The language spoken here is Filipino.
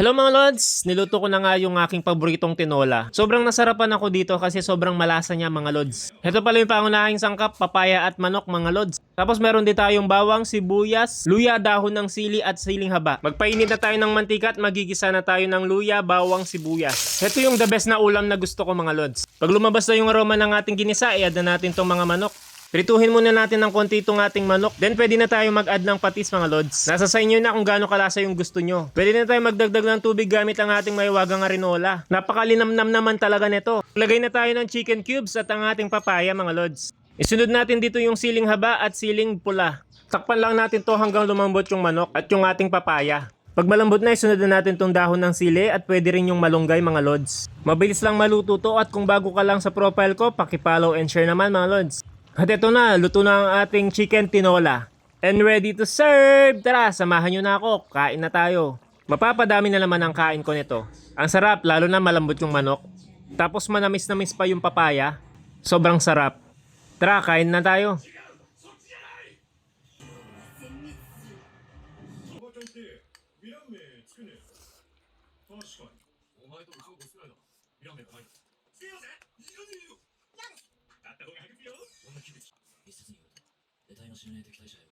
Hello mga lods! Niluto ko na nga yung aking paboritong tinola. Sobrang nasarapan ako dito kasi sobrang malasa niya mga lods. Ito pala yung pangunahing sangkap, papaya at manok mga lods. Tapos meron din tayong bawang, sibuyas, luya, dahon ng sili at siling haba. Magpainit na tayo ng mantika at magigisa na tayo ng luya, bawang, sibuyas. Ito yung the best na ulam na gusto ko mga lods. Pag lumabas na yung aroma ng ating ginisa, i-add na natin tong mga manok. Prituhin muna natin ng konti itong ating manok. Then pwede na tayo mag-add ng patis mga lods. Nasa sa inyo na kung gaano kalasa yung gusto nyo. Pwede na tayo magdagdag ng tubig gamit ang ating mahiwagang arenola. Napakalinamnam naman talaga nito. Lagay na tayo ng chicken cubes at ang ating papaya mga lods. Isunod natin dito yung siling haba at siling pula. Takpan lang natin to hanggang lumambot yung manok at yung ating papaya. Pag malambot na, isunod na natin tong dahon ng sili at pwede rin yung malunggay mga lods. Mabilis lang maluto to at kung bago ka lang sa profile ko, paki-follow and share naman mga lods. At ito na, luto na ang ating chicken tinola. And ready to serve! Tara, samahan nyo na ako. Kain na tayo. Mapapadami na naman ang kain ko nito. Ang sarap, lalo na malambot yung manok. Tapos manamis-namis pa yung papaya. Sobrang sarap. Tara, kain na tayo. 一説によると、得体の知れない敵対者へ